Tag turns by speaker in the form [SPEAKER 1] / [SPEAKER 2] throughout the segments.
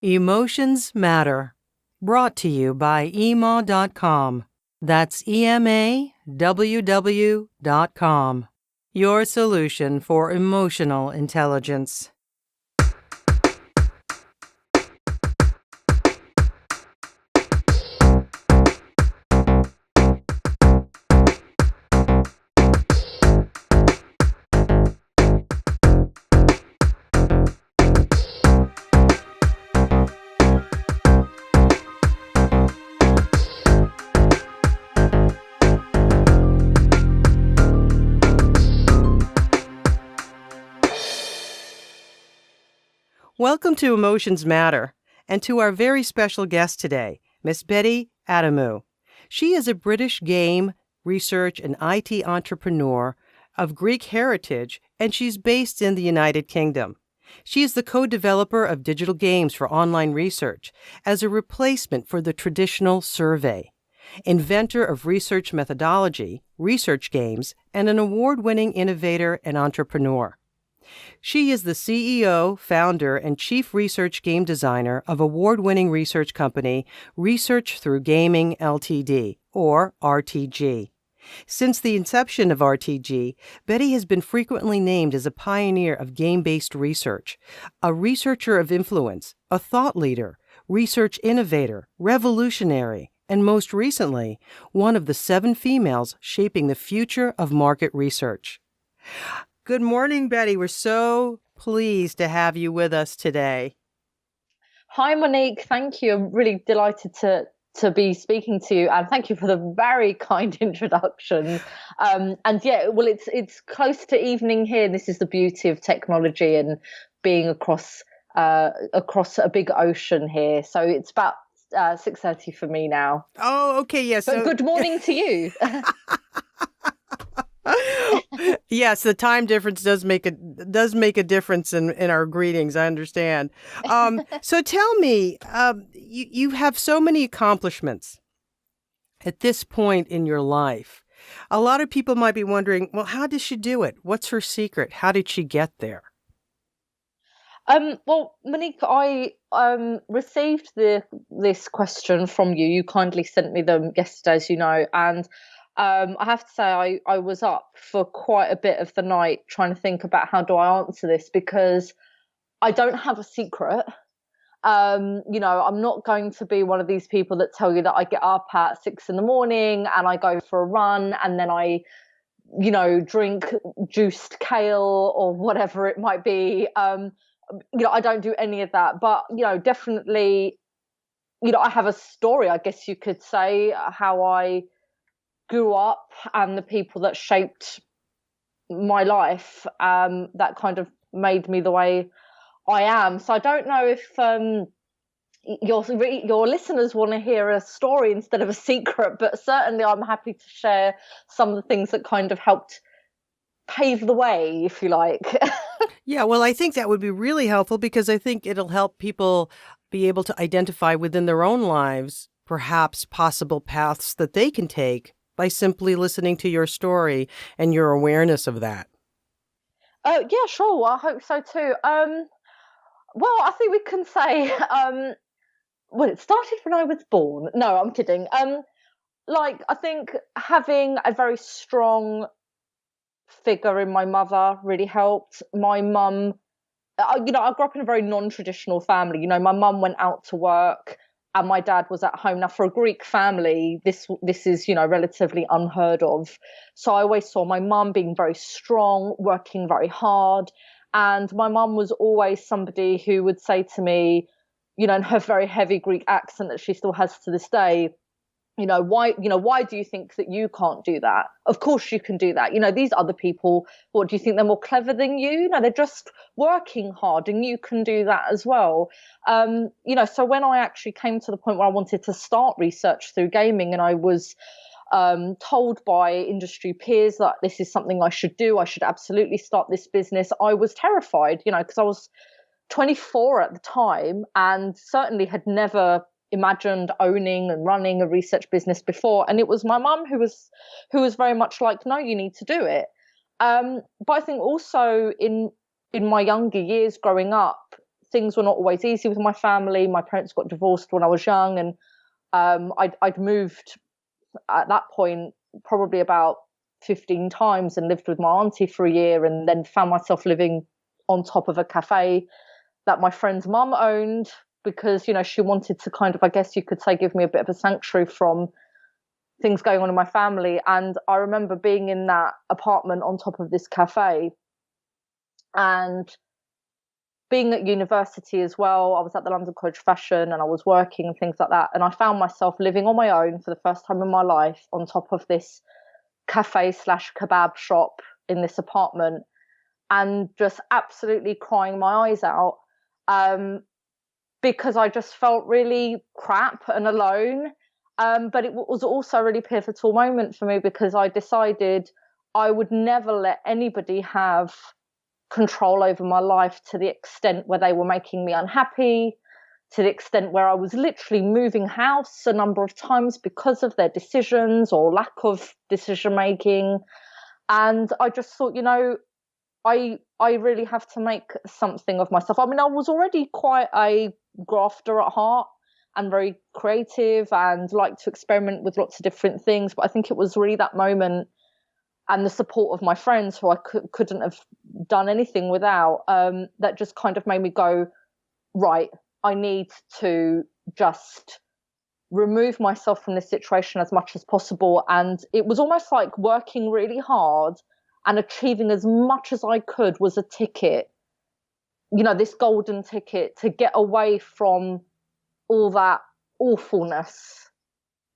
[SPEAKER 1] Emotions Matter. Brought to you by Emaww.com. That's EMAWW.com. Your solution for emotional intelligence. Welcome to Emotions Matter, and to our very special guest today, Miss Betty Adamou. She is a British game, research, and IT entrepreneur of Greek heritage, and she's based in the United Kingdom. She is the co-developer of digital games for online research as a replacement for the traditional survey, inventor of research methodology, research games, and an award-winning innovator and entrepreneur. She is the CEO, founder, and chief research game designer of award-winning research company Research Through Gaming Ltd., or RTG. Since the inception of RTG, Betty has been frequently named as a pioneer of game-based research, a researcher of influence, a thought leader, research innovator, revolutionary, and most recently, one of the 7 females shaping the future of market research. Good morning, Betty. We're so pleased to have you with us today.
[SPEAKER 2] Hi, Monique. Thank you. I'm really delighted to be speaking to you, and thank you for the very kind introduction. And yeah, well, it's close to evening here. This is the beauty of technology and being across a big ocean here. So it's about 6:30 for me now.
[SPEAKER 1] Oh, okay. Yes.
[SPEAKER 2] But good morning to you.
[SPEAKER 1] Yes, the time difference does make a difference in our greetings. I understand. So tell me, you have so many accomplishments at this point in your life. A lot of people might be wondering, well, how did she do it? What's her secret? How did she get there?
[SPEAKER 2] Well, Monique, I received this question from you. You kindly sent me them yesterday, as you know, and I have to say I was up for quite a bit of the night trying to think about how do I answer this, because I don't have a secret. I'm not going to be one of these people that tell you that I get up at 6 a.m. and I go for a run and then I drink juiced kale or whatever it might be. I don't do any of that, but definitely, I have a story, I guess you could say, how I grew up and the people that shaped my life, that kind of made me the way I am. So I don't know if your listeners want to hear a story instead of a secret, but certainly I'm happy to share some of the things that kind of helped pave the way, if you like.
[SPEAKER 1] Yeah, well, I think that would be really helpful, because I think it'll help people be able to identify within their own lives perhaps possible paths that they can take by simply listening to your story and your awareness of that.
[SPEAKER 2] Yeah, sure. Well, I hope so too. Well, I think we can say, well, it started when I was born. No, I'm kidding. I think having a very strong figure in my mother really helped. My mum, I grew up in a very non-traditional family. My mum went out to work and my dad was at home. Now, for a Greek family, this is, relatively unheard of. So I always saw my mum being very strong, working very hard. And my mum was always somebody who would say to me, in her very heavy Greek accent that she still has to this day, why do you think that you can't do that? Of course you can do that. These other people, what, do you think they're more clever than you? No, they're just working hard and you can do that as well. So when I actually came to the point where I wanted to start research through gaming, and I was told by industry peers that this is something I should do, I should absolutely start this business, I was terrified, because I was 24 at the time and certainly had never imagined owning and running a research business before. And it was my mum who was very much like, no, you need to do it. But I think also in my younger years growing up, things were not always easy with my family. My parents got divorced when I was young, and I'd moved at that point probably about 15 times and lived with my auntie for a year, and then found myself living on top of a cafe that my friend's mum owned, because, you know, she wanted to kind of, I guess you could say, give me a bit of a sanctuary from things going on in my family. And I remember being in that apartment on top of this cafe, and being at university as well. I was at the London College of Fashion, and I was working and things like that. And I found myself living on my own for the first time in my life on top of this cafe slash kebab shop in this apartment, and just absolutely crying my eyes out, because I just felt really crap and alone. But it was also a really pivotal moment for me, because I decided I would never let anybody have control over my life to the extent where they were making me unhappy, to the extent where I was literally moving house a number of times because of their decisions or lack of decision making. And I just thought, you know, I really have to make something of myself. I mean, I was already quite a grafter at heart and very creative and like to experiment with lots of different things. But I think it was really that moment and the support of my friends, who I couldn't have done anything without, that just kind of made me go, right, I need to just remove myself from this situation as much as possible. And it was almost like working really hard and achieving as much as I could was a ticket, you know, this golden ticket to get away from all that awfulness,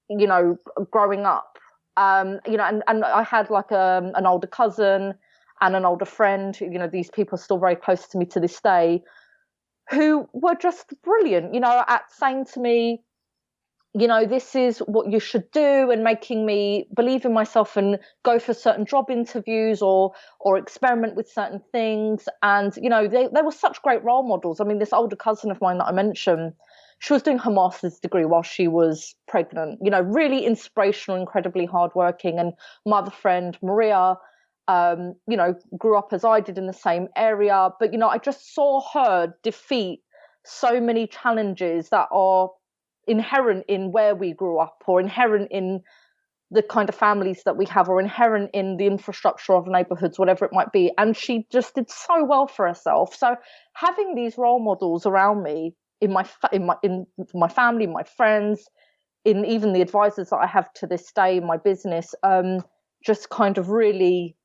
[SPEAKER 2] you know, growing up. You know, and I had like an older cousin and an older friend, you know, these people are still very close to me to this day, who were just brilliant, you know, at saying to me, you know, this is what you should do, and making me believe in myself and go for certain job interviews or experiment with certain things. And, you know, they were such great role models. I mean, this older cousin of mine that I mentioned, she was doing her master's degree while she was pregnant, you know, really inspirational, incredibly hardworking. And my other friend, Maria, you know, grew up as I did in the same area. But, you know, I just saw her defeat so many challenges that are inherent in where we grew up, or inherent in the kind of families that we have, or inherent in the infrastructure of neighborhoods, whatever it might be. And she just did so well for herself. So having these role models around me, in my family, my friends, in even the advisors that I have to this day in my business, just kind of really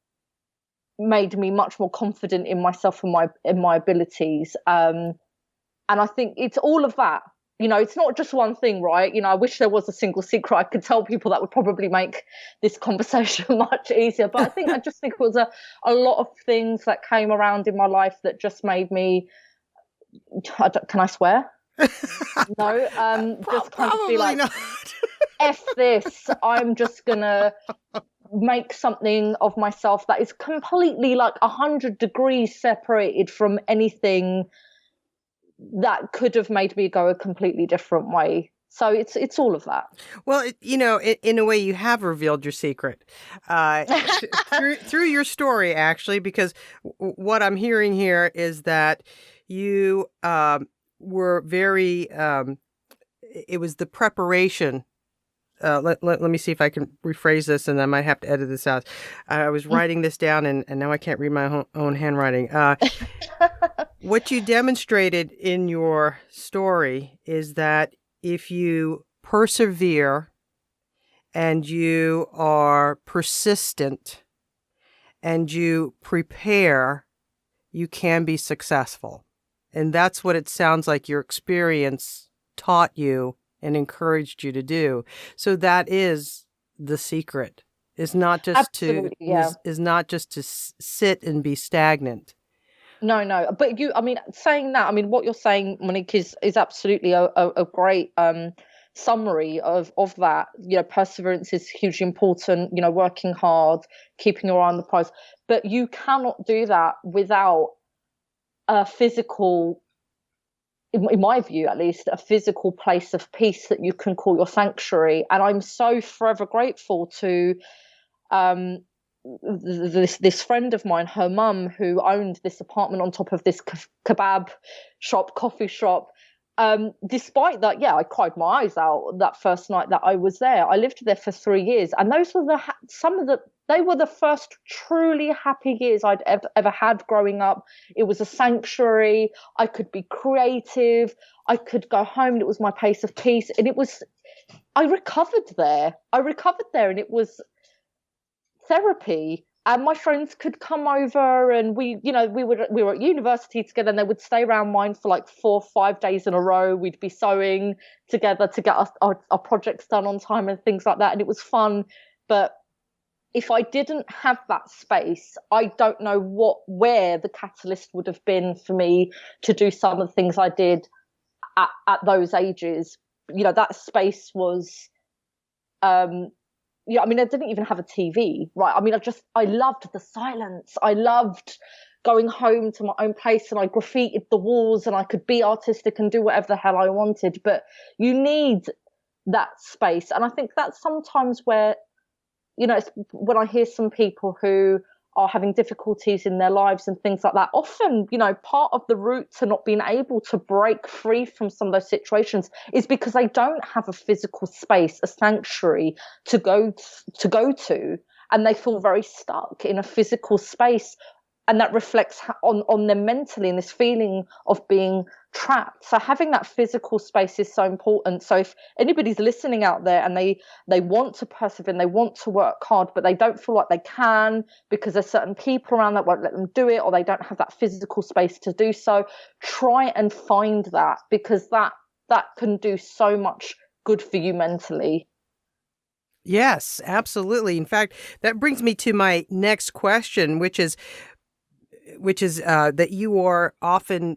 [SPEAKER 2] made me much more confident in myself and my abilities. And I think it's all of that. You know, it's not just one thing, right? You know, I wish there was a single secret I could tell people that would probably make this conversation much easier. But I just think it was a lot of things that came around in my life that just made me, can I swear? No, just kind of be like, not. F this, I'm just gonna make something of myself that is completely like 100 degrees separated from anything that could have made me go a completely different way. So it's all of that.
[SPEAKER 1] Well, you know, in a way, you have revealed your secret through your story, actually, because what I'm hearing here is that you were very. It was the preparation. Let me see if I can rephrase this, and I might have to edit this out. I was writing this down, and now I can't read my own handwriting. What you demonstrated in your story is that if you persevere and you are persistent and you prepare, you can be successful. And that's what it sounds like your experience taught you and encouraged you to do. So that is the secret. Is not just is not just to sit and be stagnant.
[SPEAKER 2] No. But saying that, I mean, what you're saying, Monique, is absolutely a great summary of that. You know, perseverance is hugely important, you know, working hard, keeping your eye on the prize. But you cannot do that without a physical, in my view at least, a physical place of peace that you can call your sanctuary. And I'm so forever grateful to this friend of mine, her mum, who owned this apartment on top of this kebab shop, coffee shop. Despite that, yeah, I cried my eyes out that first night that I was there. I lived there for 3 years, and those were they were the first truly happy years I'd ever had growing up. It was a sanctuary. I could be creative. I could go home. And it was my place of peace, and I recovered there. And it was therapy. And my friends could come over, and we were at university together, and they would stay around mine for like 4 or 5 days in a row. We'd be sewing together to get our projects done on time and things like that. And it was fun. But if I didn't have that space, I don't know where the catalyst would have been for me to do some of the things I did at those ages. That space was, I didn't even have a TV, right? I loved the silence. I loved going home to my own place, and I graffitied the walls, and I could be artistic and do whatever the hell I wanted. But you need that space. And I think that's sometimes where, it's when I hear some people who are having difficulties in their lives and things like that, often, part of the route to not being able to break free from some of those situations is because they don't have a physical space, a sanctuary to go to, and they feel very stuck in a physical space. And that reflects on them mentally, and this feeling of being trapped. So having that physical space is so important. So if anybody's listening out there and they want to persevere and they want to work hard, but they don't feel like they can because there's certain people around that won't let them do it, or they don't have that physical space to do so, try and find that, because that can do so much good for you mentally.
[SPEAKER 1] Yes, absolutely. In fact, that brings me to my next question, which is that you are often,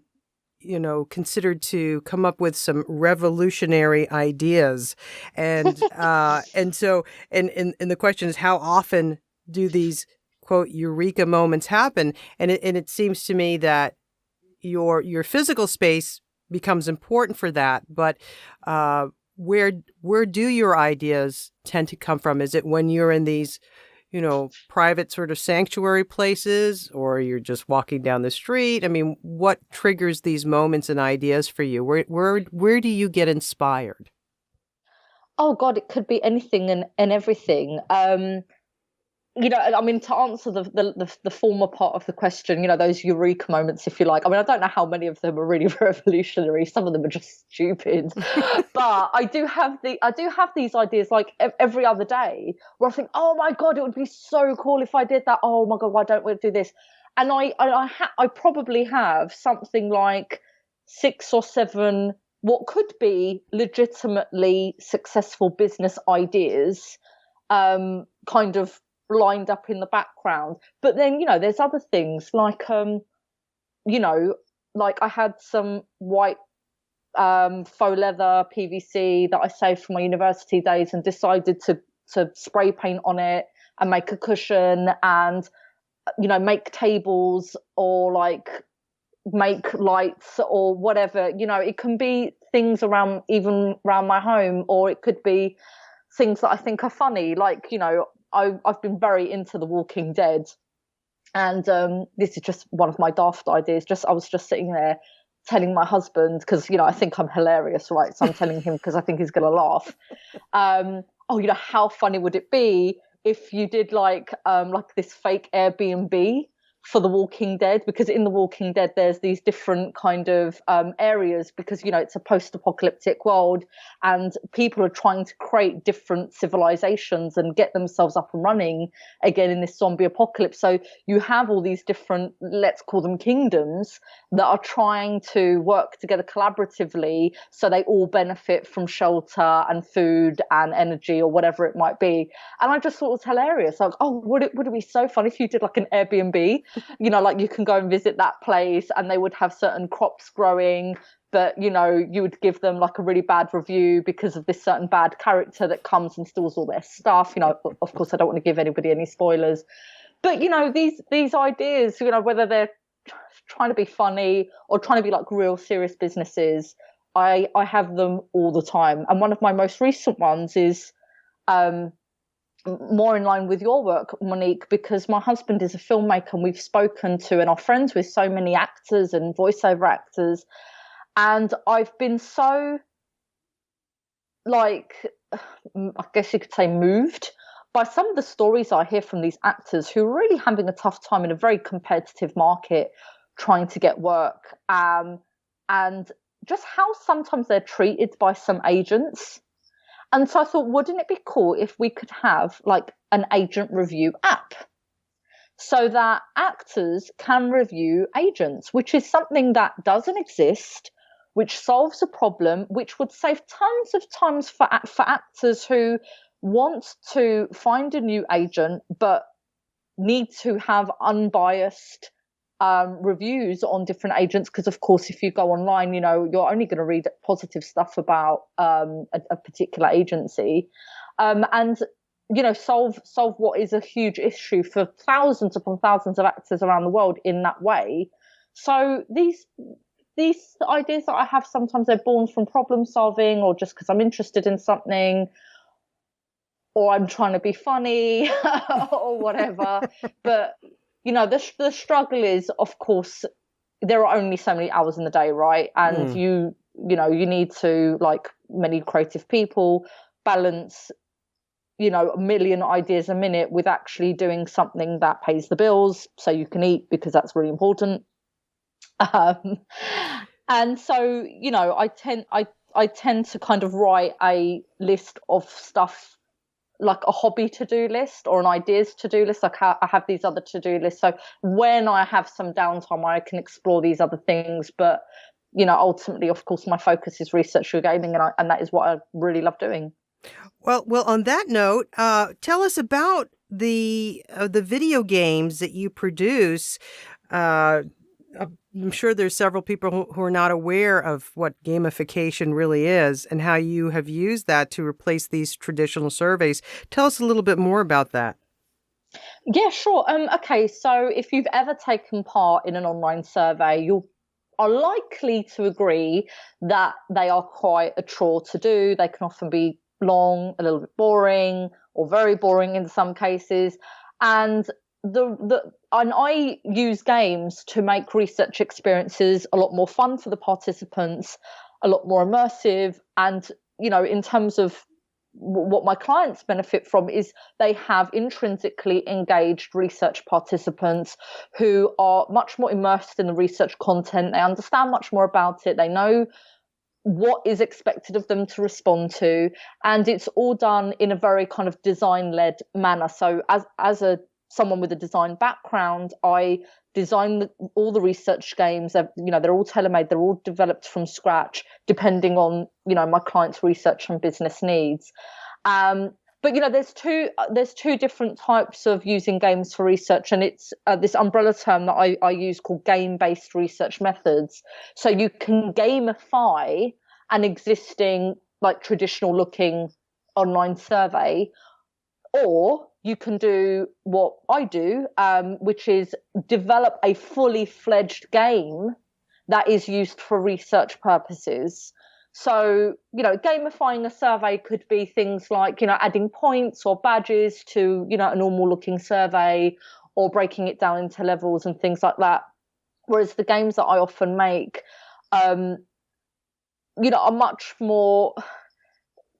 [SPEAKER 1] considered to come up with some revolutionary ideas, and the question is, how often do these quote eureka moments happen? And it seems to me that your physical space becomes important for that, but where do your ideas tend to come from? Is it when you're in these private sort of sanctuary places, or you're just walking down the street? I mean, what triggers these moments and ideas for you? Where do you get inspired?
[SPEAKER 2] Oh God, it could be anything and everything. To answer the former part of the question, those eureka moments, if you like. I don't know how many of them are really revolutionary. Some of them are just stupid. But I do have these ideas like every other day where I think, oh my God, it would be so cool if I did that. Oh my God, why don't we do this? And I probably have something like 6 or 7 what could be legitimately successful business ideas, kind of lined up in the background. But then there's other things like like I had some white faux leather PVC that I saved from my university days, and decided to spray paint on it and make a cushion, and make tables, or like make lights or whatever. It can be things around my home, or it could be things that I think are funny, like I've been very into The Walking Dead, and this is just one of my daft ideas. I was just sitting there telling my husband, because I think I'm hilarious, right? So I'm telling him because I think he's going to laugh. How funny would it be if you did like this fake Airbnb for The Walking Dead? Because in The Walking Dead there's these different kind of areas, because it's a post-apocalyptic world, and people are trying to create different civilizations and get themselves up and running again in this zombie apocalypse. So you have all these different, let's call them kingdoms, that are trying to work together collaboratively so they all benefit from shelter and food and energy, or whatever it might be. And I just thought it was hilarious. Like, oh, would it be so fun if you did like an Airbnb? Like you can go and visit that place, and they would have certain crops growing, but you would give them like a really bad review because of this certain bad character that comes and steals all their stuff. Of course I don't want to give anybody any spoilers, but these ideas, whether they're trying to be funny or trying to be like real serious businesses, I have them all the time. And one of my most recent ones is more in line with your work, Monique, because my husband is a filmmaker and we've spoken to and are friends with so many actors and voiceover actors. And I've been so, like, I guess you could say, moved by some of the stories I hear from these actors who are really having a tough time in a very competitive market trying to get work. And just how sometimes they're treated by some agents. And so I thought, wouldn't it be cool if we could have like an agent review app so that actors can review agents, which is something that doesn't exist, which solves a problem, which would save tons of times for actors who want to find a new agent but need to have unbiased reviews on different agents, because of course if you go online, you know, you're only going to read positive stuff about a particular agency, and you know, solve what is a huge issue for thousands upon thousands of actors around the world in that way. So these ideas that I have, sometimes they're born from problem solving, or just because I'm interested in something, or I'm trying to be funny or whatever. But you know, the struggle is, of course, there are only so many hours in the day, right? And you know, you need to, like many creative people, balance, you know, a million ideas a minute with actually doing something that pays the bills so you can eat, because that's really important. And so, you know, I tend to kind of write a list of stuff, like a hobby to-do list or an ideas to-do list. Like I have these other to-do lists, so when I have some downtime I can explore these other things. But you know, ultimately, of course, my focus is research for gaming, and that is what I really love doing.
[SPEAKER 1] Well, on that note, tell us about the video games that you produce. I'm sure there's several people who are not aware of what gamification really is and how you have used that to replace these traditional surveys. Tell us a little bit more about that.
[SPEAKER 2] Yeah, sure. Okay, so if you've ever taken part in an online survey, you are likely to agree that they are quite a chore to do. They can often be long, a little bit boring, or very boring in some cases. And and I use games to make research experiences a lot more fun for the participants, a lot more immersive. And you know, in terms of what my clients benefit from, is they have intrinsically engaged research participants who are much more immersed in the research content. They understand much more about it. They know what is expected of them to respond to, and it's all done in a very kind of design-led manner. So as someone with a design background, I design all the research games. You know, they're all tailor-made, they're all developed from scratch, depending on, you know, my client's research and business needs. But you know, there's two different types of using games for research, and it's this umbrella term that I use called game-based research methods. So you can gamify an existing, like, traditional looking online survey, or you can do what I do, which is develop a fully fledged game that is used for research purposes. So, you know, gamifying a survey could be things like, you know, adding points or badges to, you know, a normal looking survey, or breaking it down into levels and things like that. Whereas the games that I often make, you know, are much more,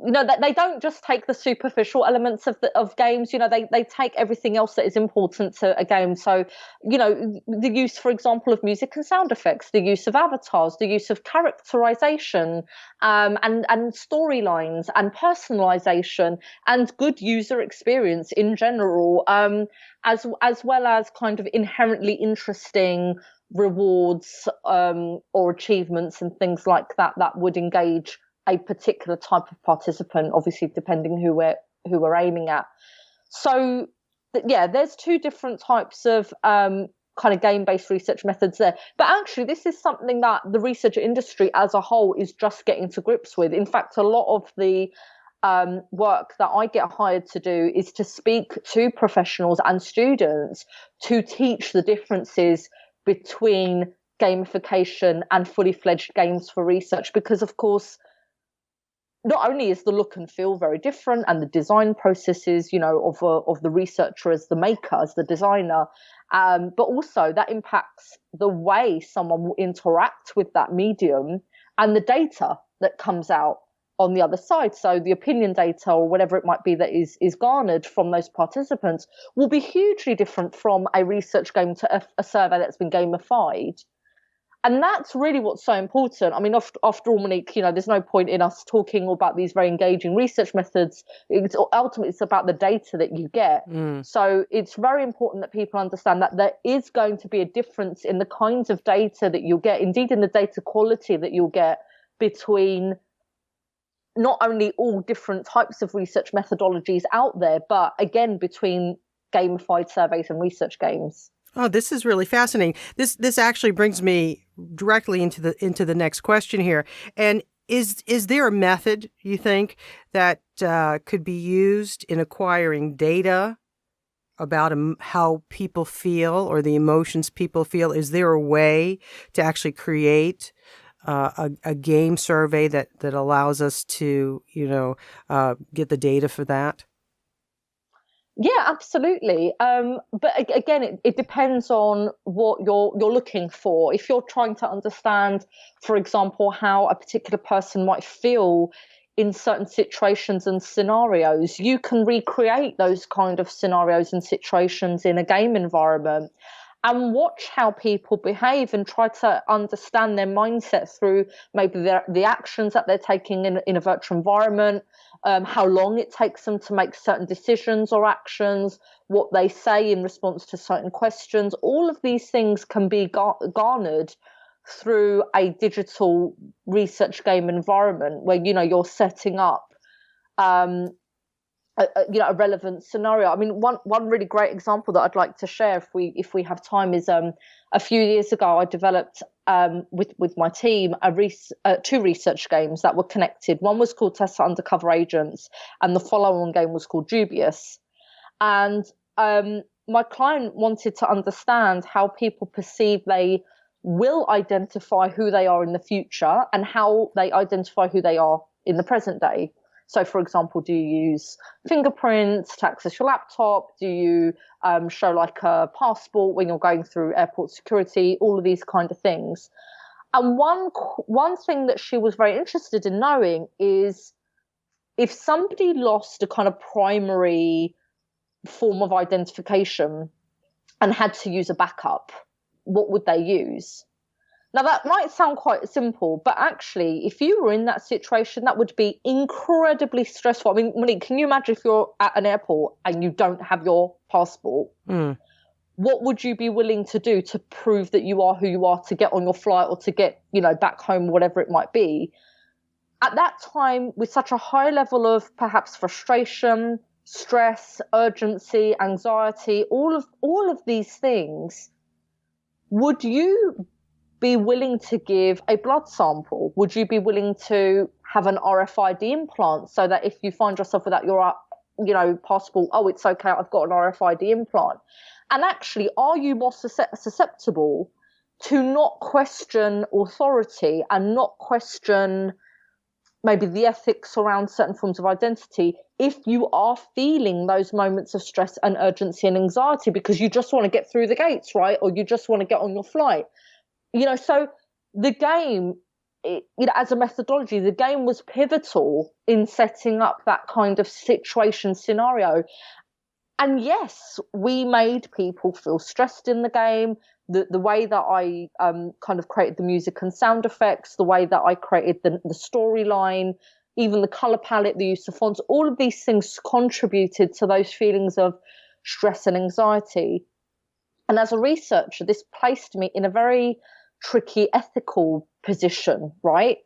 [SPEAKER 2] you know, that they don't just take the superficial elements of games. You know, they take everything else that is important to a game. So, you know, the use, for example, of music and sound effects, the use of avatars, the use of characterization, and storylines and personalization, and good user experience in general, as well as kind of inherently interesting rewards, or achievements and things like that would engage a particular type of participant, obviously depending who we're aiming at. So yeah, there's two different types of kind of game-based research methods there. But actually, this is something that the research industry as a whole is just getting to grips with. In fact, a lot of the work that I get hired to do is to speak to professionals and students to teach the differences between gamification and fully fledged games for research, because of course, not only is the look and feel very different, and the design processes, of the researcher as the maker, as the designer, but also that impacts the way someone will interact with that medium and the data that comes out on the other side. So the opinion data, or whatever it might be, that is garnered from those participants will be hugely different from a research game to a survey that's been gamified. And that's really what's so important. I mean, after all, Monique, there's no point in us talking about these very engaging research methods. Ultimately, it's about the data that you get. So it's very important that people understand that there is going to be a difference in the kinds of data that you'll get, indeed in the data quality that you'll get, between not only all different types of research methodologies out there, but again, between gamified surveys and research games.
[SPEAKER 1] Oh, this is really fascinating. This actually brings me directly into the next question here. And is there a method, you think, that could be used in acquiring data about how people feel or the emotions people feel? Is there a way to actually create a game survey that allows us to, get the data for that?
[SPEAKER 2] Yeah, absolutely. But again, it depends on what you're looking for. If you're trying to understand, for example, how a particular person might feel in certain situations and scenarios, you can recreate those kind of scenarios and situations in a game environment and watch how people behave and try to understand their mindset through maybe the actions that they're taking in a virtual environment, how long it takes them to make certain decisions or actions, what they say in response to certain questions. All of these things can be garnered through a digital research game environment where, you're setting up a relevant scenario. I mean, one really great example that I'd like to share if we have time is a few years ago I developed with my team two research games that were connected. One was called Tessa Undercover Agents, and the follow-on game was called Dubious. And my client wanted to understand how people perceive they will identify who they are in the future and how they identify who they are in the present day. So, for example, do you use fingerprints to access your laptop? Do you show like a passport when you're going through airport security? All of these kind of things. And one thing that she was very interested in knowing is if somebody lost a kind of primary form of identification and had to use a backup, what would they use? Now, that might sound quite simple, but actually, if you were in that situation, that would be incredibly stressful. I mean, Monique, can you imagine if you're at an airport and you don't have your passport? What would you be willing to do to prove that you are who you are, to get on your flight or to get, back home, whatever it might be? At that time, with such a high level of perhaps frustration, stress, urgency, anxiety, all of these things, would you be willing to give a blood sample? Would you be willing to have an RFID implant so that if you find yourself without your, passport, oh, it's okay, I've got an RFID implant? And actually, are you more susceptible to not question authority and not question maybe the ethics around certain forms of identity if you are feeling those moments of stress and urgency and anxiety because you just want to get through the gates, right? Or you just want to get on your flight? So the game, as a methodology, the game was pivotal in setting up that kind of situation scenario. And yes, we made people feel stressed in the game. The way that I kind of created the music and sound effects, the way that I created the storyline, even the color palette, the use of fonts, all of these things contributed to those feelings of stress and anxiety. And as a researcher, this placed me in a very tricky ethical position, right?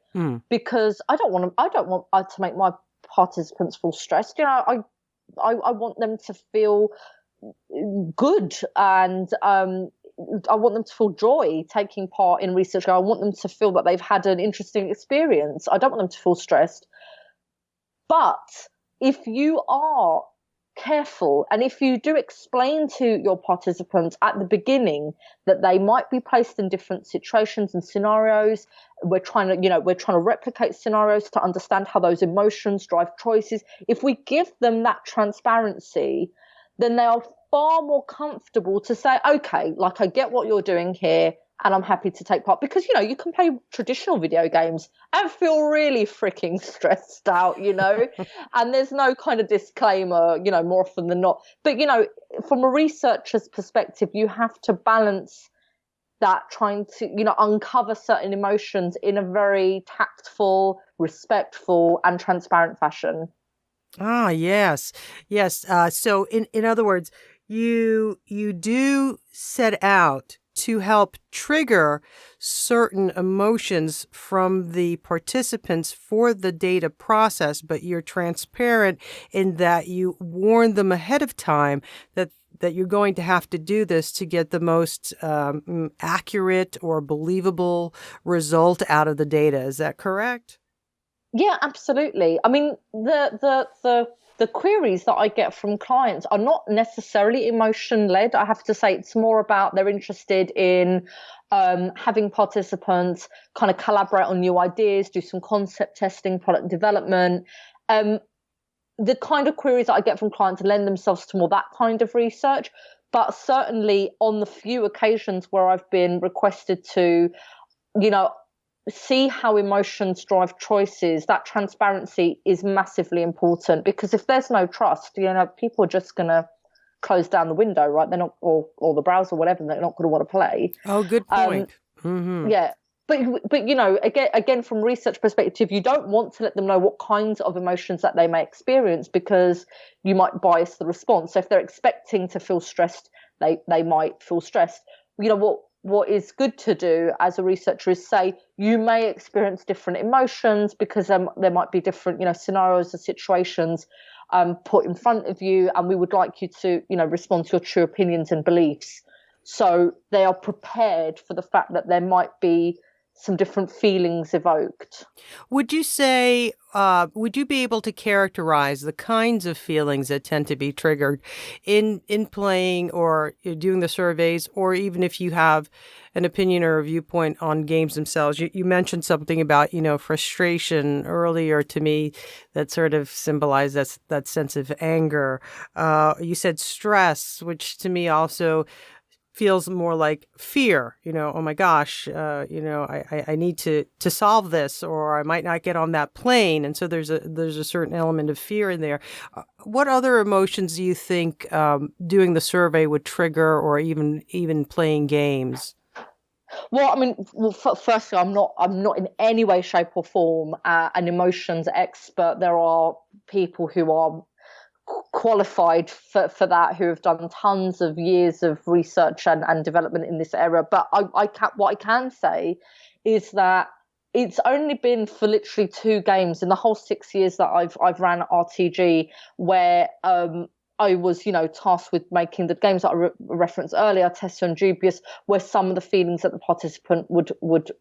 [SPEAKER 2] Because I don't want to make my participants feel stressed. I want them to feel good, and I want them to feel joy taking part in research. I want them to feel that they've had an interesting experience. I don't want them to feel stressed. But if you are careful. And if you do explain to your participants at the beginning that they might be placed in different situations and scenarios, we're trying to replicate scenarios to understand how those emotions drive choices. If we give them that transparency, then they are far more comfortable to say, okay, like, I get what you're doing here, and I'm happy to take part. Because, you can play traditional video games and feel really freaking stressed out, and there's no kind of disclaimer, more often than not. But, from a researcher's perspective, you have to balance that, trying to, uncover certain emotions in a very tactful, respectful, and transparent fashion.
[SPEAKER 1] Ah, yes. Yes. So in other words, you do set out to help trigger certain emotions from the participants for the data process, but you're transparent in that you warn them ahead of time that you're going to have to do this to get the most accurate or believable result out of the data. Is that correct?
[SPEAKER 2] Yeah, absolutely. I mean, the queries that I get from clients are not necessarily emotion led. I have to say, it's more about they're interested in having participants kind of collaborate on new ideas, do some concept testing, product development. The kind of queries that I get from clients lend themselves to more that kind of research. But certainly on the few occasions where I've been requested to, see how emotions drive choices, that transparency is massively important, because if there's no trust, people are just going to close down the window, right? They're not, or the browser, whatever, they're not going to want to play.
[SPEAKER 1] Oh, good point. Mm-hmm.
[SPEAKER 2] Yeah. But again, from research perspective, you don't want to let them know what kinds of emotions that they may experience, because you might bias the response. So if they're expecting to feel stressed, they might feel stressed. What is good to do as a researcher is say, you may experience different emotions because there might be different, scenarios or situations put in front of you, and we would like you to, respond to your true opinions and beliefs. So they are prepared for the fact that there might be some different feelings evoked.
[SPEAKER 1] Would you say, would you be able to characterize the kinds of feelings that tend to be triggered in playing or doing the surveys, or even if you have an opinion or a viewpoint on games themselves? You mentioned something about, frustration earlier to me that sort of symbolized that sense of anger. You said stress, which to me also feels more like fear, oh my gosh, I need to solve this, or I might not get on that plane. And so there's a certain element of fear in there. What other emotions do you think doing the survey would trigger, or even playing games?
[SPEAKER 2] Well, I mean, firstly, I'm not in any way, shape, or form an emotions expert. There are people who are qualified for that, who have done tons of years of research and development in this area. But what I can say is that it's only been for literally 2 games in the whole 6 years that I've ran RTG where I was, tasked with making the games that I referenced earlier, Tessa and Dubious, where some of the feelings that the participant would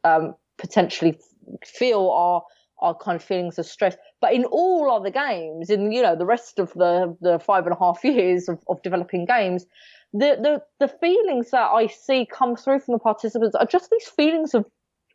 [SPEAKER 2] potentially feel are kind of feelings of stress. But in all other games, in the rest of the 5.5 years of developing games, the feelings that I see come through from the participants are just these feelings of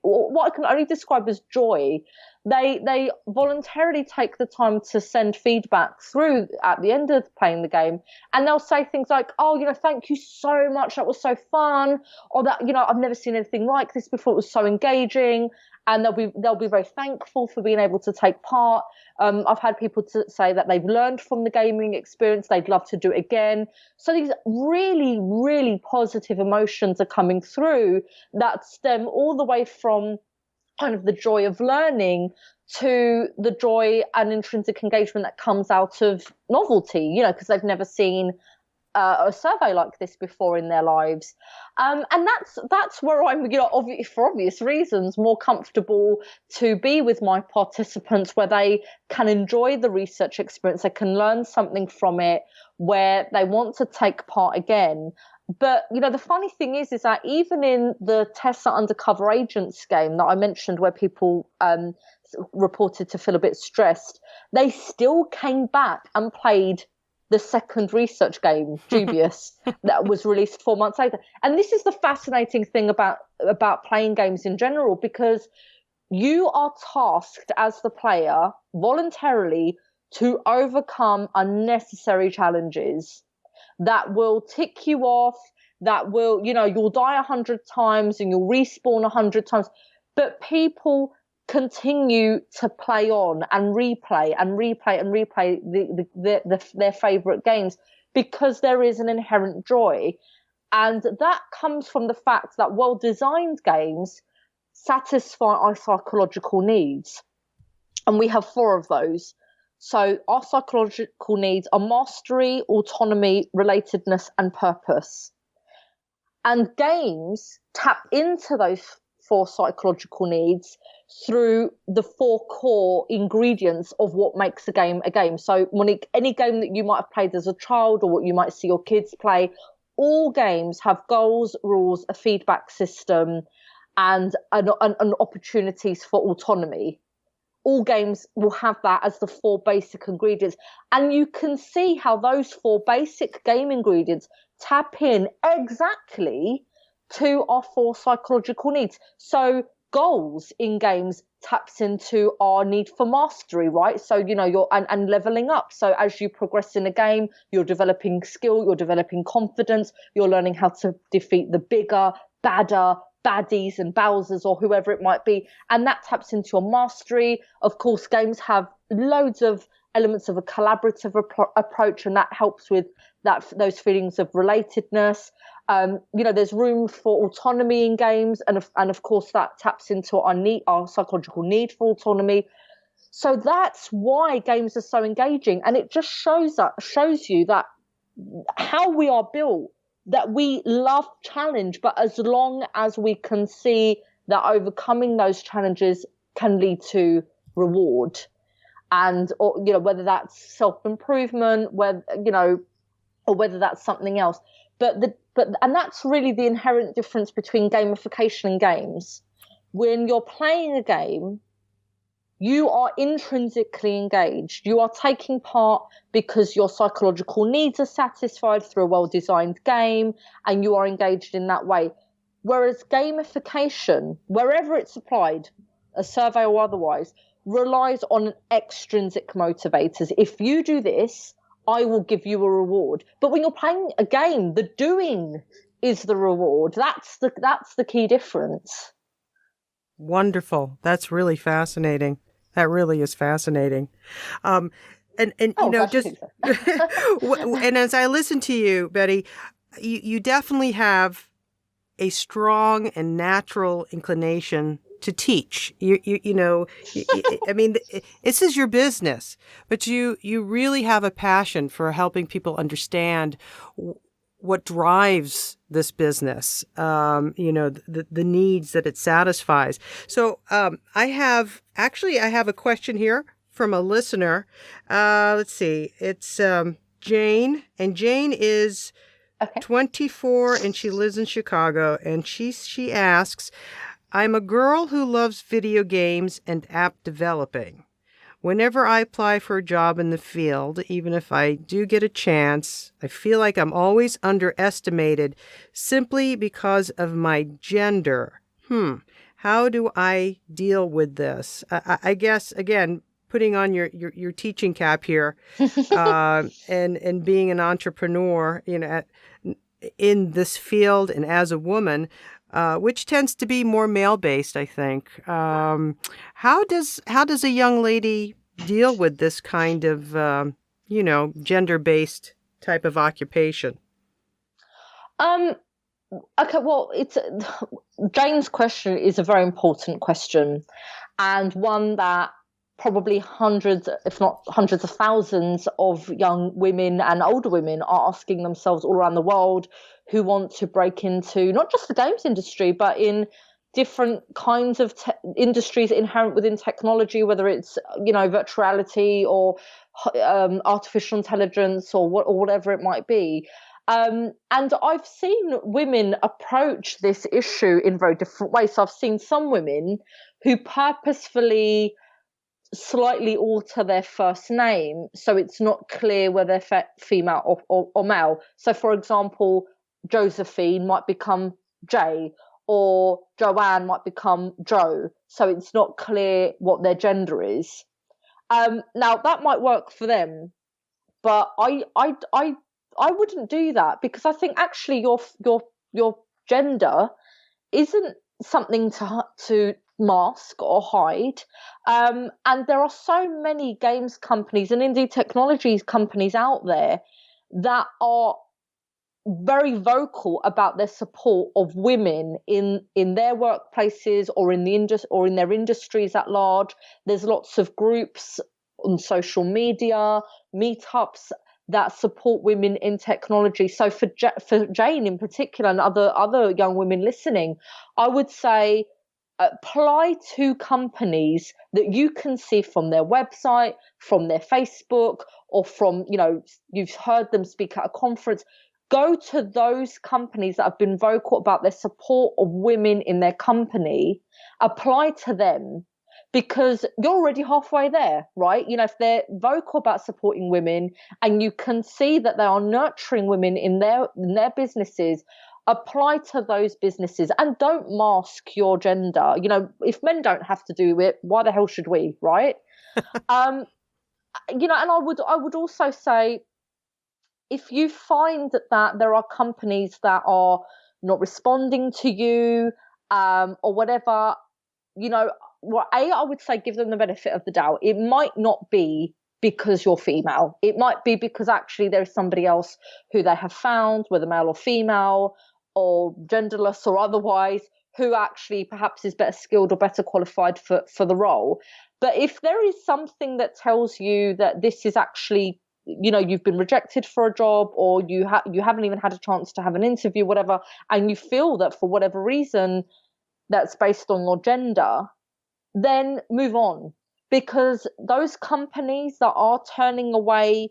[SPEAKER 2] what I can only describe as joy. They voluntarily take the time to send feedback through at the end of playing the game, and they'll say things like, oh, thank you so much, that was so fun, or that, I've never seen anything like this before, it was so engaging. And they'll be very thankful for being able to take part. I've had people to say that they've learned from the gaming experience, they'd love to do it again. So these really, really positive emotions are coming through that stem all the way from kind of the joy of learning to the joy and intrinsic engagement that comes out of novelty, because they've never seen a survey like this before in their lives, and that's where I'm, for obvious reasons, more comfortable to be with my participants, where they can enjoy the research experience, they can learn something from it, where they want to take part again. But the funny thing is that even in the Tessa Undercover Agents game that I mentioned, where people reported to feel a bit stressed, they still came back and played the second research game, Dubious, that was released 4 months later. And this is the fascinating thing about playing games in general, because you are tasked as the player voluntarily to overcome unnecessary challenges that will tick you off, that will, you'll die 100 times and you'll respawn 100 times. But people continue to play on and replay and replay and replay their favorite games, because there is an inherent joy. And that comes from the fact that well-designed games satisfy our psychological needs. And we have 4 of those. So our psychological needs are mastery, autonomy, relatedness, and purpose. And games tap into those 4 psychological needs through the 4 core ingredients of what makes a game a game. So Monique, any game that you might have played as a child or what you might see your kids play, all games have goals, rules, a feedback system, and an opportunities for autonomy. All games will have that as the 4 basic ingredients. And you can see how those 4 basic game ingredients tap in exactly to our 4 psychological needs. So goals in games taps into our need for mastery, right? So, you're and leveling up. So as you progress in a game, you're developing skill, you're developing confidence, you're learning how to defeat the bigger, badder baddies and Bowsers or whoever it might be. And that taps into your mastery. Of course, games have loads of elements of a collaborative approach, and that helps with those feelings of relatedness. There's room for autonomy in games, and of course that taps into our psychological need for autonomy. So that's why games are so engaging, and it just shows you that how we are built, that we love challenge, but as long as we can see that overcoming those challenges can lead to reward, and whether that's self-improvement, or whether that's something else. And that's really the inherent difference between gamification and games. When you're playing a game, you are intrinsically engaged. You are taking part because your psychological needs are satisfied through a well-designed game, and you are engaged in that way. Whereas gamification, wherever it's applied, a survey or otherwise, relies on extrinsic motivators. If you do this, I will give you a reward. But when you're playing a game, the doing is the reward. That's the key difference.
[SPEAKER 1] Wonderful. That's really fascinating. That really is fascinating. And and as I listen to you, Betty, you definitely have a strong and natural inclination to teach. I mean, this is your business, but you really have a passion for helping people understand what drives this business, the needs that it satisfies. So I have a question here from a listener. Let's see. It's Jane, and Jane is 24 and she lives in Chicago, and she asks, I'm a girl who loves video games and app developing. Whenever I apply for a job in the field, even if I do get a chance, I feel like I'm always underestimated simply because of my gender. How do I deal with this? I guess, again, putting on your teaching cap here, and being an entrepreneur, in this field and as a woman, which tends to be more male-based, I think. How does a young lady deal with this kind of, gender-based type of occupation?
[SPEAKER 2] Okay, well, Jane's question is a very important question, and one that probably hundreds, if not hundreds of thousands of young women and older women are asking themselves all around the world, who want to break into not just the games industry, but in different kinds of industries inherent within technology, whether it's, virtual reality or artificial intelligence or whatever it might be. And I've seen women approach this issue in very different ways. So I've seen some women who purposefully slightly alter their first name so it's not clear whether they're female or male. So, for example, Josephine might become Jay, or Joanne might become Joe. So it's not clear what their gender is. Now that might work for them, but I wouldn't do that, because I think actually your gender isn't something to mask or hide. And there are so many games companies and indeed technologies companies out there that are very vocal about their support of women in their workplaces or in the or in their industries at large. There's lots of groups on social media, meetups that support women in technology. So for Jane in particular, and other young women listening, I would say apply to companies that you can see from their website, from their Facebook, or from, you've heard them speak at a conference. Go to those companies that have been vocal about their support of women in their company, apply to them, because you're already halfway there, right? If they're vocal about supporting women and you can see that they are nurturing women in their businesses, apply to those businesses and don't mask your gender. If men don't have to do it, why the hell should we, right? And I would also say, if you find that there are companies that are not responding to you, or whatever, I would say give them the benefit of the doubt. It might not be because you're female. It might be because actually there's somebody else who they have found, whether male or female or genderless or otherwise, who actually perhaps is better skilled or better qualified for the role. But if there is something that tells you that this is actually, you've been rejected for a job, or you haven't even had a chance to have an interview, whatever, and you feel that for whatever reason that's based on your gender, then move on. Because those companies that are turning away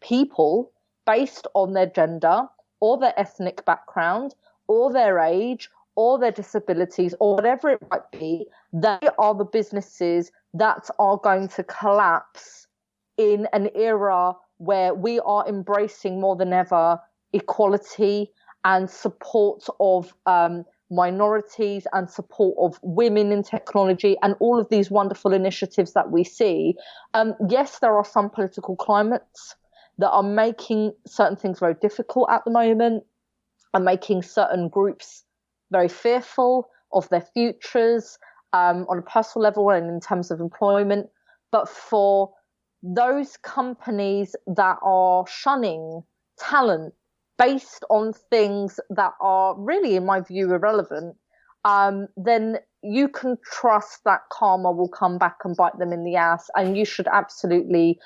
[SPEAKER 2] people based on their gender or their ethnic background or their age or their disabilities or whatever it might be, they are the businesses that are going to collapse in an era where we are embracing more than ever equality and support of minorities and support of women in technology and all of these wonderful initiatives that we see. Yes, there are some political climates that are making certain things very difficult at the moment and making certain groups very fearful of their futures, on a personal level and in terms of employment. But for those companies that are shunning talent based on things that are really, in my view, irrelevant, then you can trust that karma will come back and bite them in the ass. And you should absolutely,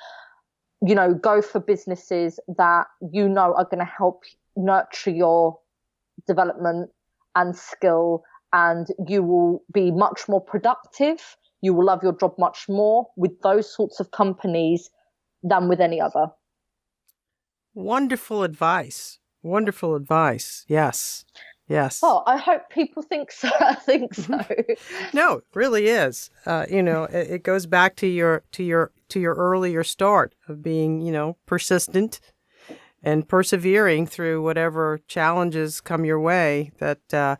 [SPEAKER 2] go for businesses that are going to help nurture your development and skill, and you will be much more productive. You will love your job much more with those sorts of companies than with any other.
[SPEAKER 1] Wonderful advice. Wonderful advice. Yes. Yes.
[SPEAKER 2] Oh, I hope people think so. I think so.
[SPEAKER 1] No, it really is. It goes back to your earlier start of being, persistent and persevering through whatever challenges come your way. That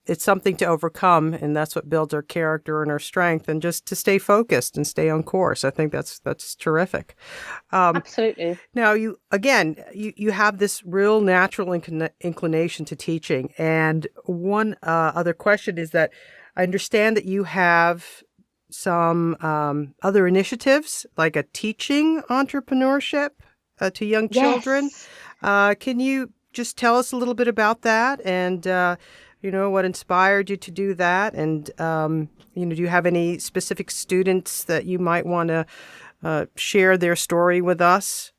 [SPEAKER 1] it's something to overcome, and that's what builds our character and our strength, and just to stay focused and stay on course. I think that's terrific.
[SPEAKER 2] Absolutely.
[SPEAKER 1] Now, you have this real natural inclination to teaching, and one other question is that I understand that you have some other initiatives, like a teaching entrepreneurship to young children. Can you just tell us a little bit about that, and what inspired you to do that? And, do you have any specific students that you might want to share their story with us?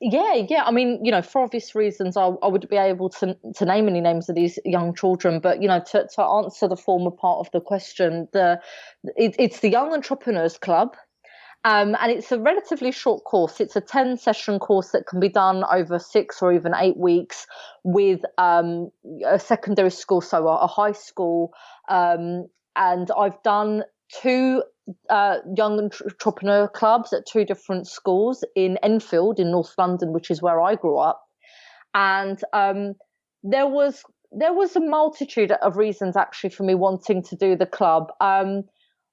[SPEAKER 2] Yeah. I mean, for obvious reasons, I wouldn't be able to name any names of these young children. But, to answer the former part of the question, it's the Young Entrepreneurs Club. And it's a relatively short course. It's a 10-session course that can be done over 6 or even 8 weeks with a secondary school, so a high school. And I've done two young entrepreneur clubs at two different schools in Enfield in North London, which is where I grew up. And there was a multitude of reasons actually for me wanting to do the club.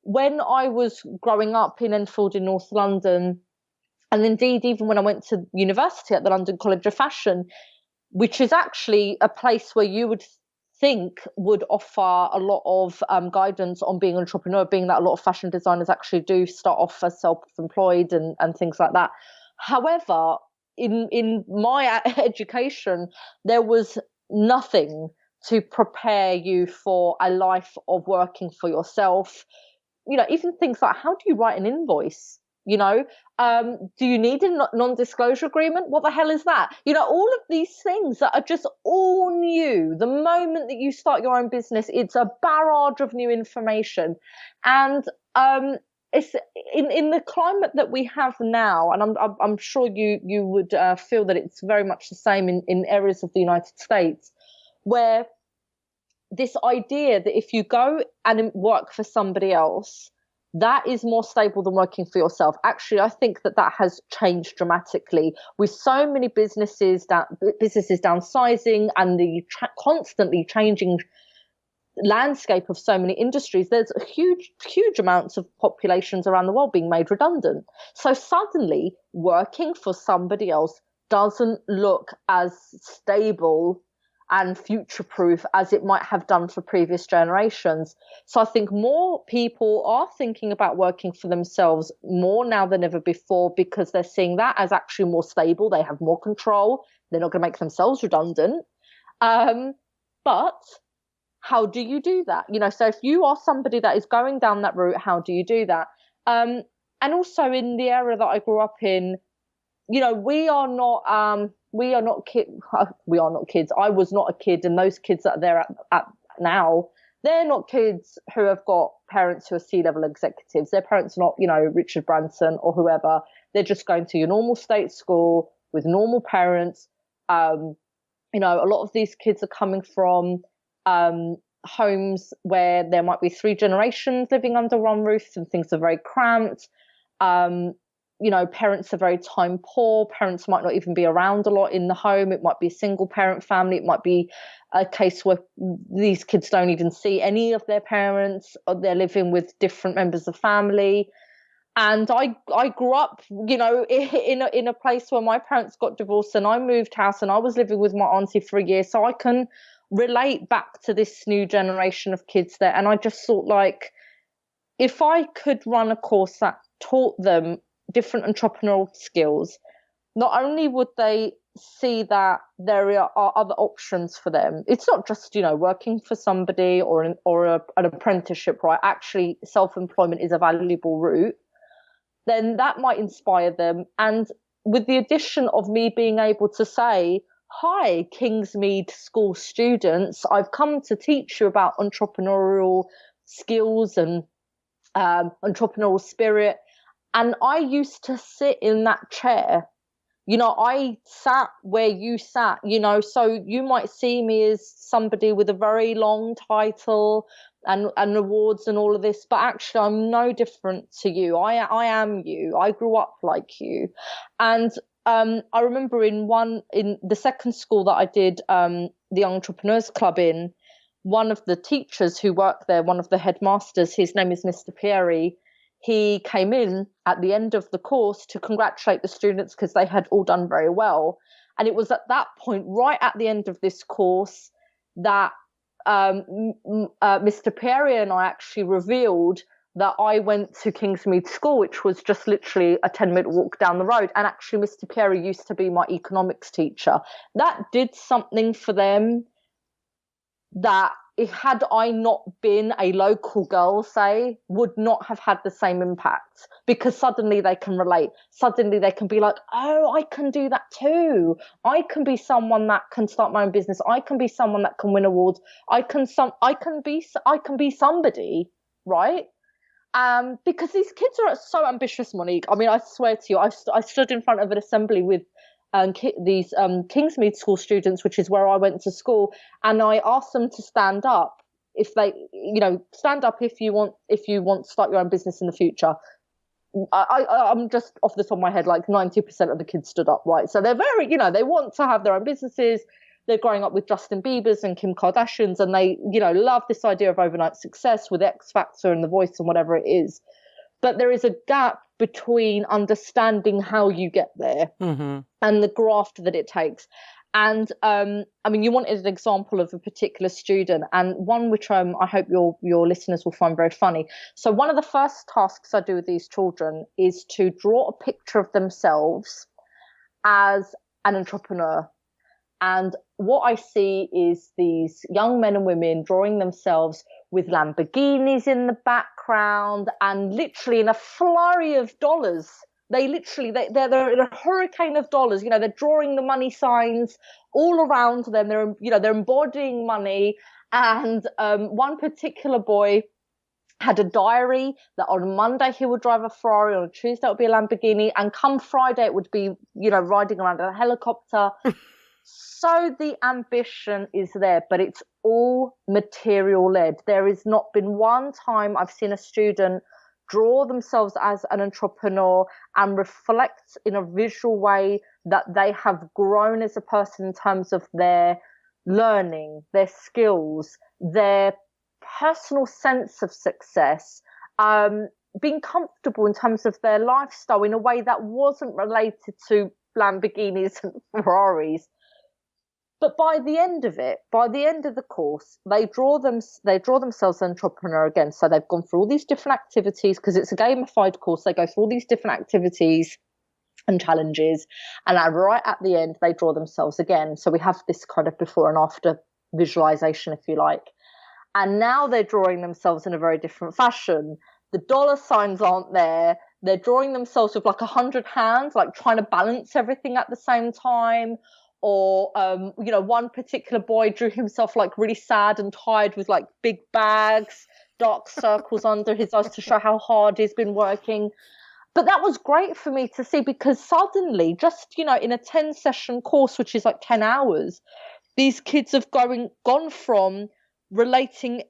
[SPEAKER 2] When I was growing up in Enfield in North London, and indeed even when I went to university at the London College of Fashion, which is actually a place where you would think would offer a lot of guidance on being an entrepreneur, being that a lot of fashion designers actually do start off as self-employed and things like that. However, in my education, there was nothing to prepare you for a life of working for yourself. Even things like, how do you write an invoice? Do you need a non-disclosure agreement? What the hell is that? All of these things that are just all new. The moment that you start your own business, it's a barrage of new information. And it's in the climate that we have now, and I'm sure you would feel that it's very much the same in areas of the United States, where this idea that if you go and work for somebody else, that is more stable than working for yourself. Actually, I think that has changed dramatically with so many businesses downsizing and the constantly changing landscape of so many industries. There's a huge amounts of populations around the world being made redundant. So suddenly working for somebody else doesn't look as stable and future-proof as it might have done for previous generations. So I think more people are thinking about working for themselves more now than ever before, because they're seeing that as actually more stable. They have more control. They're not going to make themselves redundant. But how do you do that? So if you are somebody that is going down that route, how do you do that? And also in the area that I grew up in, we are not kids. I was not a kid, and those kids that are there at now, they're not kids who have got parents who are C-level executives. Their parents are not, Richard Branson or whoever. They're just going to your normal state school with normal parents. A lot of these kids are coming from homes where there might be 3 generations living under one roof, and things are very cramped. Parents are very time poor. Parents might not even be around a lot in the home. It might be a single parent family. It might be a case where these kids don't even see any of their parents, or they're living with different members of family. And I grew up, in a place where my parents got divorced, and I moved house, and I was living with my auntie for a year. So I can relate back to this new generation of kids there. And I just thought, like, if I could run a course that taught them different entrepreneurial skills, not only would they see that there are other options for them. It's not just, working for somebody or an apprenticeship, right? Actually, self-employment is a valuable route. Then that might inspire them. And with the addition of me being able to say, hi, Kingsmead School students, I've come to teach you about entrepreneurial skills and entrepreneurial spirit. And I used to sit in that chair. I sat where you sat, so you might see me as somebody with a very long title and awards and all of this, but actually I'm no different to you. I am you. I grew up like you. And I remember in the second school that I did the Entrepreneurs Club in, one of the teachers who worked there, one of the headmasters, his name is Mr. Pieri, he came in at the end of the course to congratulate the students because they had all done very well. And it was at that point, right at the end of this course, that Mr. Pieri and I actually revealed that I went to Kingsmead School, which was just literally a 10-minute walk down the road. And actually, Mr. Pieri used to be my economics teacher. That did something for them that, if had I not been a local girl, say, would not have had the same impact, because suddenly they can relate. Suddenly they can be like, oh, I can do that too. I can be someone that can start my own business. I can be someone that can win awards. I can be somebody, right? Because these kids are so ambitious, Monique. I mean, I swear to you, I stood in front of an assembly with these Kingsmead School students, which is where I went to school, and I asked them to stand up. if they, stand up if you want to start your own business in the future. I'm just off the top of my head, like 90% of the kids stood up, right? So they're very, they want to have their own businesses. They're growing up with Justin Bieber's and Kim Kardashian's, and they, love this idea of overnight success with X Factor and The Voice and whatever it is. But there is a gap between understanding how you get there and the graft that it takes. And you wanted an example of a particular student, and one which I hope your listeners will find very funny. So one of the first tasks I do with these children is to draw a picture of themselves as an entrepreneur. And what I see is these young men and women drawing themselves with Lamborghinis in the background and literally in a flurry of dollars. They're in a hurricane of dollars. They're drawing the money signs all around them. They're embodying money. And one particular boy had a diary that on Monday he would drive a Ferrari, on a Tuesday it would be a Lamborghini, and come Friday it would be, riding around in a helicopter. So the ambition is there, but it's all material led. There has not been one time I've seen a student draw themselves as an entrepreneur and reflect in a visual way that they have grown as a person in terms of their learning, their skills, their personal sense of success, being comfortable in terms of their lifestyle in a way that wasn't related to Lamborghinis and Ferraris. But by the end of the course, they draw themselves an entrepreneur again. So they've gone through all these different activities, because it's a gamified course. They go through all these different activities and challenges, and right at the end, they draw themselves again. So we have this kind of before and after visualization, if you like. And now they're drawing themselves in a very different fashion. The dollar signs aren't there. They're drawing themselves with like 100 hands, like trying to balance everything at the same time. Or, one particular boy drew himself like really sad and tired with like big bags, dark circles under his eyes to show how hard he's been working. But that was great for me to see, because suddenly, just, in a 10-session course, which is like 10 hours, these kids have gone from relating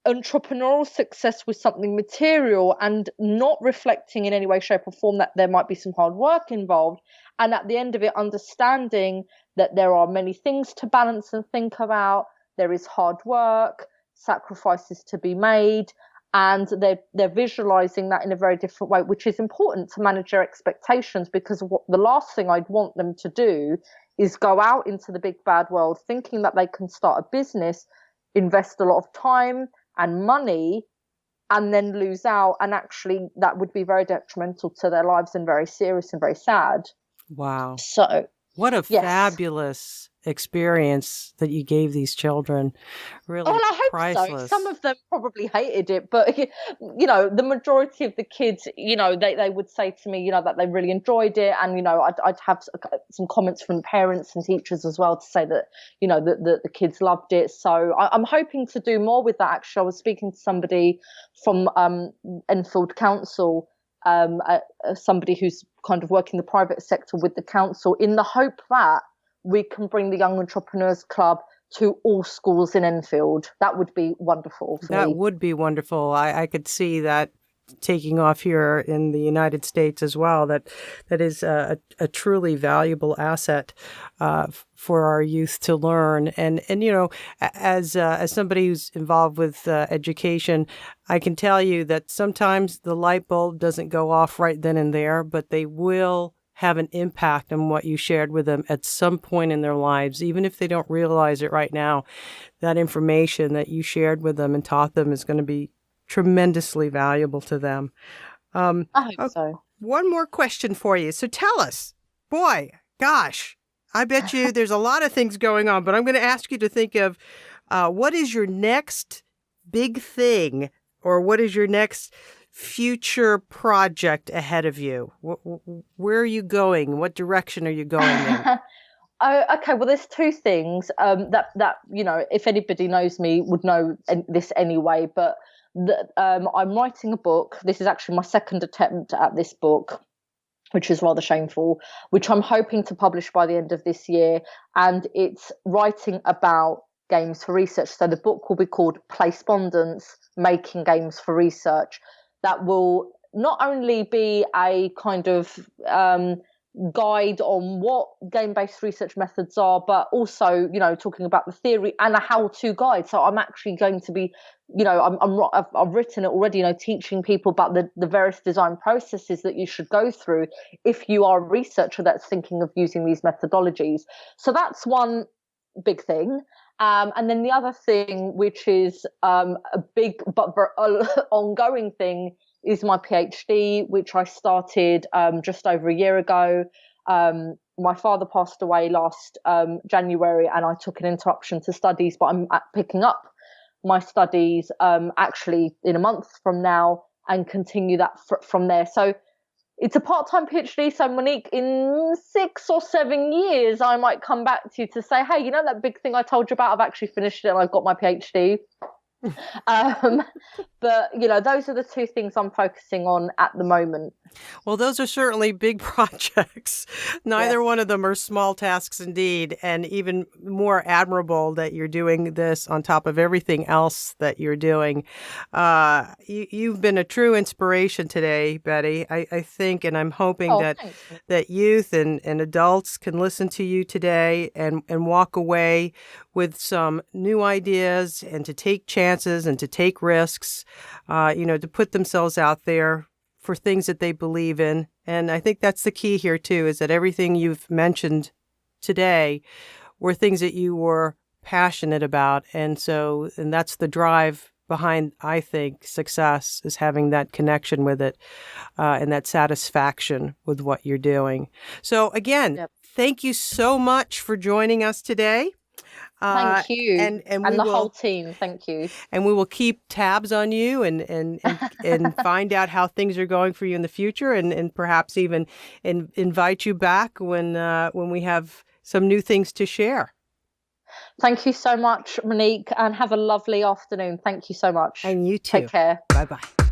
[SPEAKER 2] entrepreneurial success with something material and not reflecting in any way, shape or form that there might be some hard work involved. And at the end of it, understanding that there are many things to balance and think about. There is hard work, sacrifices to be made, and they're visualizing that in a very different way, which is important to manage their expectations, because the last thing I'd want them to do is go out into the big bad world thinking that they can start a business, invest a lot of time and money, and then lose out. And actually that would be very detrimental to their lives and very serious and very sad.
[SPEAKER 1] Wow.
[SPEAKER 2] So
[SPEAKER 1] what a fabulous experience that you gave these children. Really
[SPEAKER 2] I hope
[SPEAKER 1] priceless.
[SPEAKER 2] So. Some of them probably hated it, but the majority of the kids, they would say to me, that they really enjoyed it. And, I'd have some comments from parents and teachers as well to say that, that the kids loved it. So I'm hoping to do more with that. Actually, I was speaking to somebody from Enfield Council, somebody who's kind of working the private sector with the council, in the hope that we can bring the Young Entrepreneurs Club to all schools in Enfield. That would be wonderful for me.
[SPEAKER 1] That would be wonderful. I could see that taking off here in the United States as well. That is a truly valuable asset for our youth to learn. And as somebody who's involved with education, I can tell you that sometimes the light bulb doesn't go off right then and there, but they will have an impact on what you shared with them at some point in their lives, even if they don't realize it right now. That information that you shared with them and taught them is going to be tremendously valuable to them.
[SPEAKER 2] I hope so.
[SPEAKER 1] One more question for you. So tell us, boy, gosh, I bet you there's a lot of things going on, but I'm going to ask you to think of what is your next big thing, or what is your next future project ahead of you? Where are you going? What direction are you going in?
[SPEAKER 2] Okay, well, there's two things that if anybody knows me would know this anyway, but I'm writing a book. This is actually my second attempt at this book, which is rather shameful, which I'm hoping to publish by the end of this year. And it's writing about games for research. So the book will be called Placebondance, Making Games for Research. That will not only be a kind of guide on what game-based research methods are, but also, talking about the theory and a how-to guide. So I'm actually going to be, I've written it already, teaching people about the various design processes that you should go through if you are a researcher that's thinking of using these methodologies. So that's one big thing. And then the other thing, which is a big but ongoing thing, is my PhD, which I started just over a year ago. My father passed away last January, and I took an interruption to studies, but I'm picking up my studies actually in a month from now and continue that from there. So it's a part-time PhD. So Monique, in 6 or 7 years, I might come back to you to say, hey, that big thing I told you about, I've actually finished it and I've got my PhD. But those are the two things I'm focusing on at the moment.
[SPEAKER 1] Well, those are certainly big projects. Neither one of them are small tasks indeed, and even more admirable that you're doing this on top of everything else that you're doing. You've been a true inspiration today, Betty. I think, and I'm hoping that youth and adults can listen to you today and walk away with some new ideas and to take chances and to take risks, to put themselves out there for things that they believe in. And I think that's the key here too, is that everything you've mentioned today were things that you were passionate about. And that's the drive behind, I think, success, is having that connection with it and that satisfaction with what you're doing. So again, Thank you so much for joining us today.
[SPEAKER 2] Thank you, and the whole team. Thank you.
[SPEAKER 1] And we will keep tabs on you and find out how things are going for you in the future, and perhaps even invite you back when we have some new things to share.
[SPEAKER 2] Thank you so much, Monique, and have a lovely afternoon. Thank you so much.
[SPEAKER 1] And you too.
[SPEAKER 2] Take care.
[SPEAKER 1] Bye-bye.